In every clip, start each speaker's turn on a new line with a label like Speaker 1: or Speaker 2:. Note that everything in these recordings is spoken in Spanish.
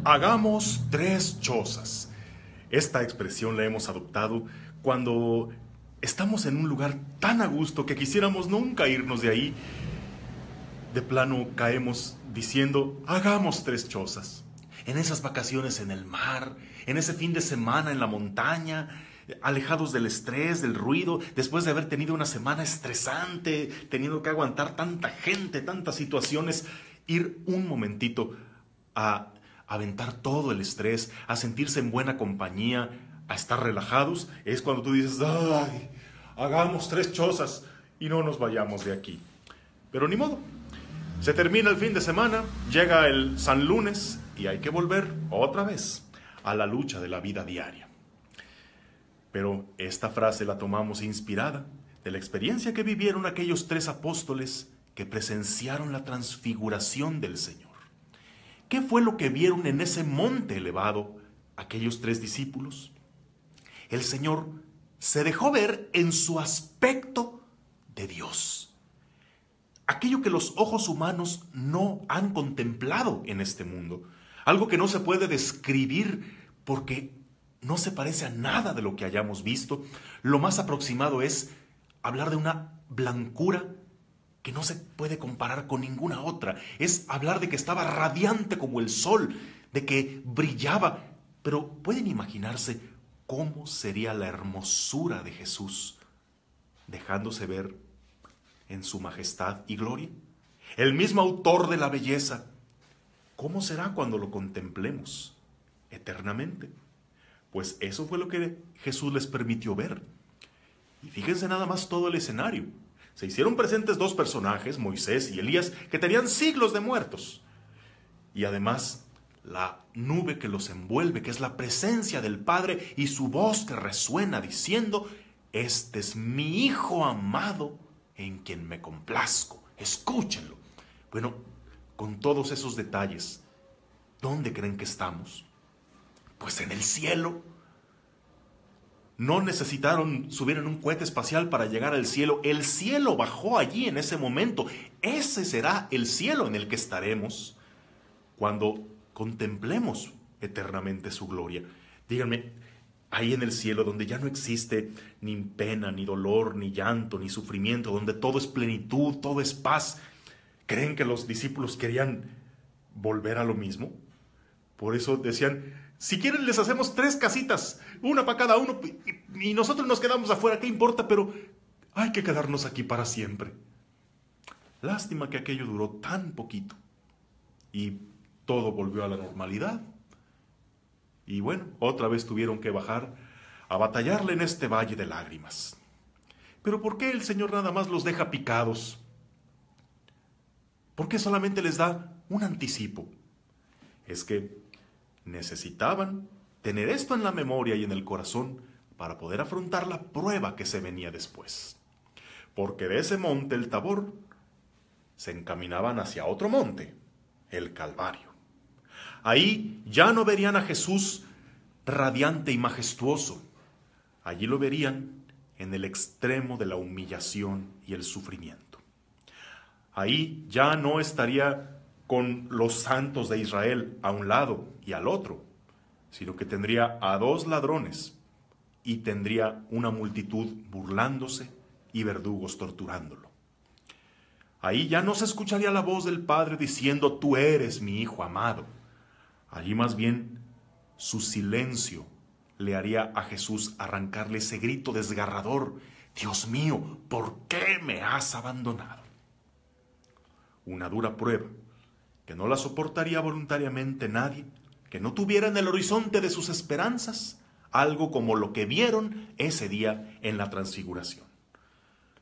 Speaker 1: Hagamos tres chozas. Esta expresión la hemos adoptado cuando estamos en un lugar tan a gusto que quisiéramos nunca irnos de ahí. De plano caemos diciendo, hagamos tres chozas. En esas vacaciones en el mar, en ese fin de semana en la montaña, alejados del estrés, del ruido, después de haber tenido una semana estresante, teniendo que aguantar tanta gente, tantas situaciones, ir un momentito a aventar todo el estrés, a sentirse en buena compañía, a estar relajados, es cuando tú dices, ¡ay! Hagamos tres chozas y no nos vayamos de aquí. Pero ni modo. Se termina el fin de semana, llega el San Lunes y hay que volver otra vez a la lucha de la vida diaria. Pero esta frase la tomamos inspirada de la experiencia que vivieron aquellos tres apóstoles que presenciaron la transfiguración del Señor. ¿Qué fue lo que vieron en ese monte elevado aquellos tres discípulos? El Señor se dejó ver en su aspecto de Dios. Aquello que los ojos humanos no han contemplado en este mundo. Algo que no se puede describir porque no se parece a nada de lo que hayamos visto. Lo más aproximado es hablar de una blancura que no se puede comparar con ninguna otra. Es hablar de que estaba radiante como el sol, de que brillaba. Pero ¿pueden imaginarse cómo sería la hermosura de Jesús dejándose ver en su majestad y gloria? El mismo autor de la belleza, ¿cómo será cuando lo contemplemos eternamente? Pues eso fue lo que Jesús les permitió ver. Y fíjense nada más todo el escenario. Se hicieron presentes dos personajes, Moisés y Elías, que tenían siglos de muertos. Y además, la nube que los envuelve, que es la presencia del Padre, y su voz que resuena diciendo, este es mi Hijo amado, en quien me complazco. Escúchenlo. Bueno, con todos esos detalles, ¿dónde creen que estamos? Pues en el cielo. No necesitaron subir en un cohete espacial para llegar al cielo. El cielo bajó allí en ese momento. Ese será el cielo en el que estaremos cuando contemplemos eternamente su gloria. Díganme, ahí en el cielo donde ya no existe ni pena, ni dolor, ni llanto, ni sufrimiento, donde todo es plenitud, todo es paz, ¿creen que los discípulos querían volver a lo mismo? Por eso decían, si quieren les hacemos tres casitas, una para cada uno, y nosotros nos quedamos afuera, ¿qué importa? Pero hay que quedarnos aquí para siempre. Lástima que aquello duró tan poquito y todo volvió a la normalidad. Y bueno, otra vez tuvieron que bajar a batallarle en este valle de lágrimas. Pero ¿por qué el Señor nada más los deja picados? ¿Por qué solamente les da un anticipo? Es que necesitaban tener esto en la memoria y en el corazón para poder afrontar la prueba que se venía después. Porque de ese monte, el Tabor, se encaminaban hacia otro monte, el Calvario. Ahí ya no verían a Jesús radiante y majestuoso. Allí lo verían en el extremo de la humillación y el sufrimiento. Ahí ya no estaría con los santos de Israel a un lado y al otro, sino que tendría a dos ladrones y tendría una multitud burlándose y verdugos torturándolo. Ahí ya no se escucharía la voz del Padre diciendo, tú eres mi Hijo amado. Allí más bien su silencio le haría a Jesús arrancarle ese grito desgarrador, Dios mío, ¿por qué me has abandonado? Una dura prueba que no la soportaría voluntariamente nadie, que no tuviera en el horizonte de sus esperanzas algo como lo que vieron ese día en la transfiguración.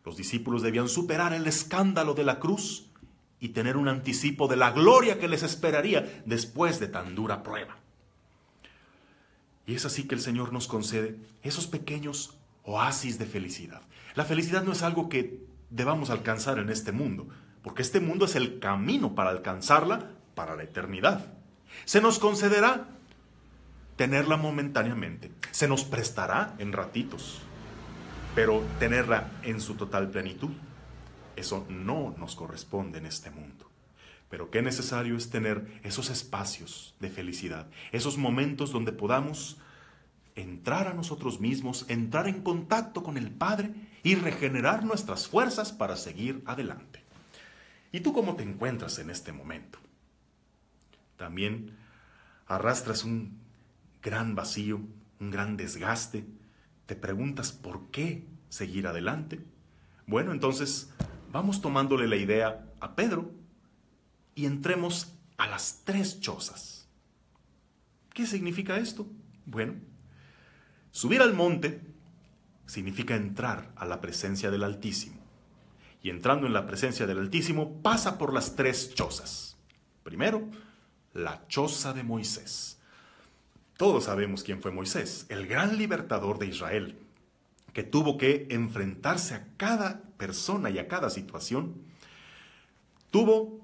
Speaker 1: Los discípulos debían superar el escándalo de la cruz y tener un anticipo de la gloria que les esperaría después de tan dura prueba. Y es así que el Señor nos concede esos pequeños oasis de felicidad. La felicidad no es algo que debamos alcanzar en este mundo, porque este mundo es el camino para alcanzarla para la eternidad. Se nos concederá tenerla momentáneamente, se nos prestará en ratitos, pero tenerla en su total plenitud, eso no nos corresponde en este mundo. Pero qué necesario es tener esos espacios de felicidad, esos momentos donde podamos entrar a nosotros mismos, entrar en contacto con el Padre y regenerar nuestras fuerzas para seguir adelante. ¿Y tú cómo te encuentras en este momento? También arrastras un gran vacío, un gran desgaste. ¿Te preguntas por qué seguir adelante? Bueno, entonces vamos tomándole la idea a Pedro y entremos a las 3 chozas. ¿Qué significa esto? Bueno, subir al monte significa entrar a la presencia del Altísimo. Y entrando en la presencia del Altísimo pasa por las 3 chozas. Primero, la choza de Moisés. Todos sabemos quién fue Moisés, el gran libertador de Israel, que tuvo que enfrentarse a cada persona y a cada situación. Tuvo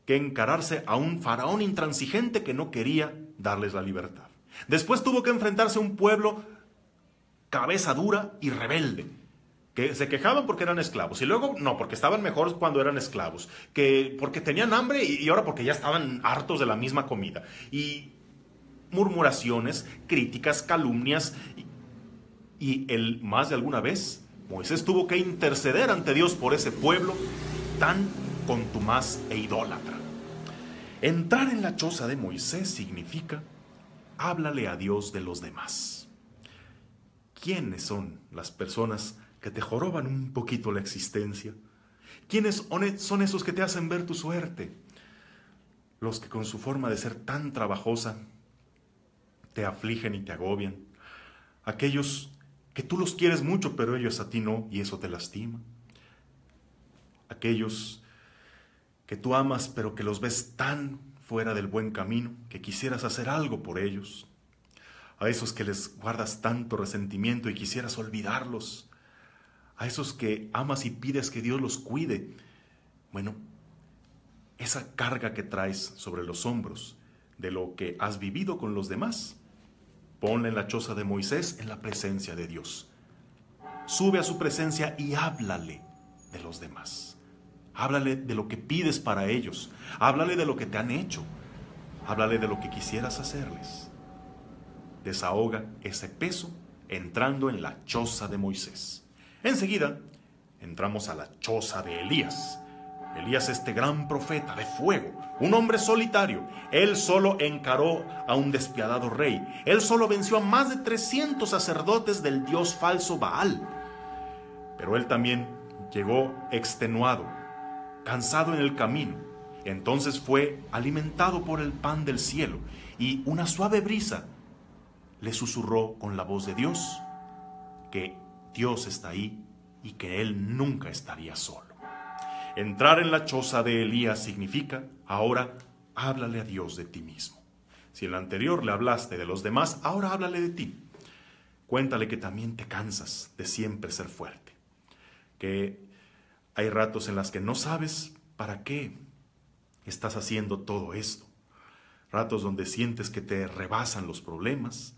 Speaker 1: que encararse a un faraón intransigente que no quería darles la libertad. Después tuvo que enfrentarse a un pueblo cabeza dura y rebelde, que se quejaban porque eran esclavos, y luego no, porque estaban mejores cuando eran esclavos, que porque tenían hambre y ahora porque ya estaban hartos de la misma comida, y murmuraciones, críticas, calumnias, y más de alguna vez Moisés tuvo que interceder ante Dios por ese pueblo tan contumaz e idólatra. Entrar en la choza de Moisés significa háblale a Dios de los demás. ¿Quiénes son las personas que te joroban un poquito la existencia? ¿Quiénes son esos que te hacen ver tu suerte? Los que con su forma de ser tan trabajosa te afligen y te agobian. Aquellos que tú los quieres mucho, pero ellos a ti no, y eso te lastima. Aquellos que tú amas, pero que los ves tan fuera del buen camino, que quisieras hacer algo por ellos. A esos que les guardas tanto resentimiento y quisieras olvidarlos. A esos que amas y pides que Dios los cuide. Bueno, esa carga que traes sobre los hombros de lo que has vivido con los demás, ponla en la choza de Moisés en la presencia de Dios. Sube a su presencia y háblale de los demás. Háblale de lo que pides para ellos. Háblale de lo que te han hecho. Háblale de lo que quisieras hacerles. Desahoga ese peso entrando en la choza de Moisés. Enseguida entramos a la choza de Elías. Elías, este gran profeta de fuego, un hombre solitario. Él solo encaró a un despiadado rey. Él solo venció a más de 300 sacerdotes del dios falso Baal. Pero él también llegó extenuado, cansado en el camino. Entonces fue alimentado por el pan del cielo y una suave brisa le susurró con la voz de Dios que Dios está ahí y que él nunca estaría solo. Entrar en la choza de Elías significa, ahora háblale a Dios de ti mismo. Si en la anterior le hablaste de los demás, ahora háblale de ti. Cuéntale que también te cansas de siempre ser fuerte, que hay ratos en las que no sabes para qué estás haciendo todo esto. Ratos donde sientes que te rebasan los problemas,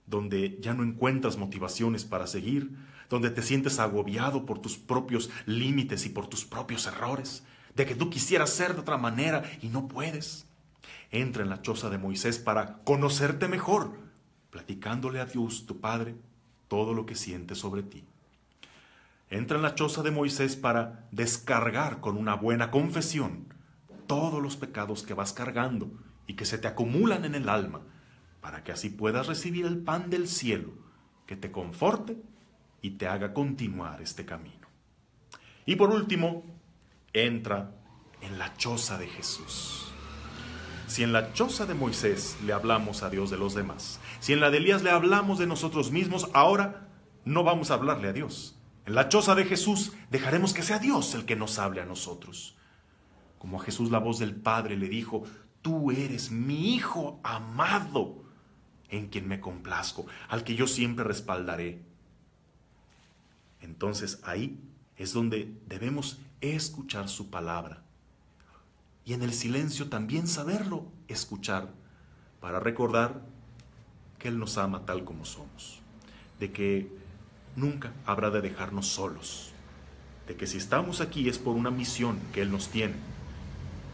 Speaker 1: donde ya no encuentras motivaciones para seguir, donde te sientes agobiado por tus propios límites y por tus propios errores, de que tú quisieras ser de otra manera y no puedes. Entra en la choza de Moisés para conocerte mejor, platicándole a Dios, tu Padre, todo lo que siente sobre ti. Entra en la choza de Moisés para descargar con una buena confesión todos los pecados que vas cargando y que se te acumulan en el alma, para que así puedas recibir el pan del cielo que te conforte y te haga continuar este camino. Y por último, entra en la choza de Jesús. Si en la choza de Moisés le hablamos a Dios de los demás, si en la de Elías le hablamos de nosotros mismos, ahora no vamos a hablarle a Dios. En la choza de Jesús dejaremos que sea Dios el que nos hable a nosotros. Como a Jesús la voz del Padre le dijo: tú eres mi Hijo amado, en quien me complazco, al que yo siempre respaldaré. Entonces ahí es donde debemos escuchar su palabra. Y en el silencio también saberlo escuchar, para recordar que Él nos ama tal como somos, de que nunca habrá de dejarnos solos, de que si estamos aquí es por una misión que Él nos tiene,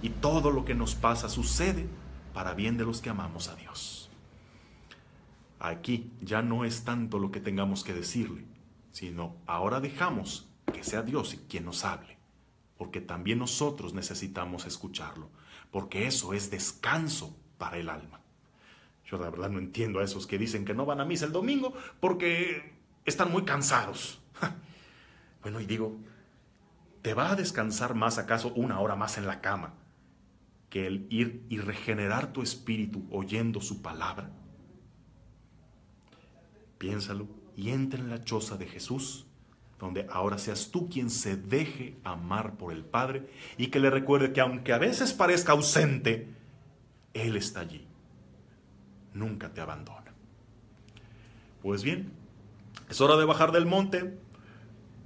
Speaker 1: y todo lo que nos pasa sucede para bien de los que amamos a Dios. Aquí ya no es tanto lo que tengamos que decirle, sino ahora dejamos que sea Dios quien nos hable, porque también nosotros necesitamos escucharlo, porque eso es descanso para el alma. Yo la verdad no entiendo a esos que dicen que no van a misa el domingo porque están muy cansados. Bueno, y digo, ¿te va a descansar más acaso una hora más en la cama que el ir y regenerar tu espíritu oyendo su palabra? Piénsalo y entra en la choza de Jesús, donde ahora seas tú quien se deje amar por el Padre y que le recuerde que aunque a veces parezca ausente, Él está allí. Nunca te abandona. Pues bien, es hora de bajar del monte.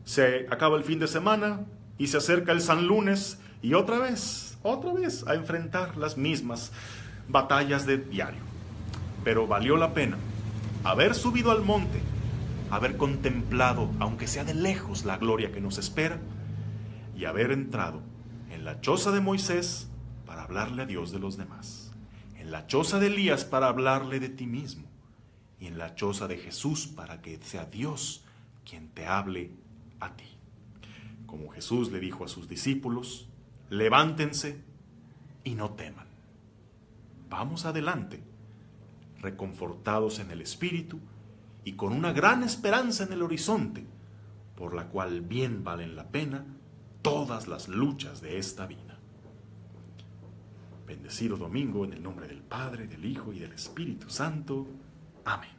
Speaker 1: Se acaba el fin de semana y se acerca el San Lunes y otra vez a enfrentar las mismas batallas de diario. Pero valió la pena haber subido al monte, haber contemplado, aunque sea de lejos, la gloria que nos espera y haber entrado en la choza de Moisés para hablarle a Dios de los demás, en la choza de Elías para hablarle de ti mismo y en la choza de Jesús para que sea Dios quien te hable a ti. Como Jesús le dijo a sus discípulos, levántense y no teman. Vamos adelante, reconfortados en el Espíritu y con una gran esperanza en el horizonte, por la cual bien valen la pena todas las luchas de esta vida. Bendecido domingo en el nombre del Padre, del Hijo y del Espíritu Santo. Amén.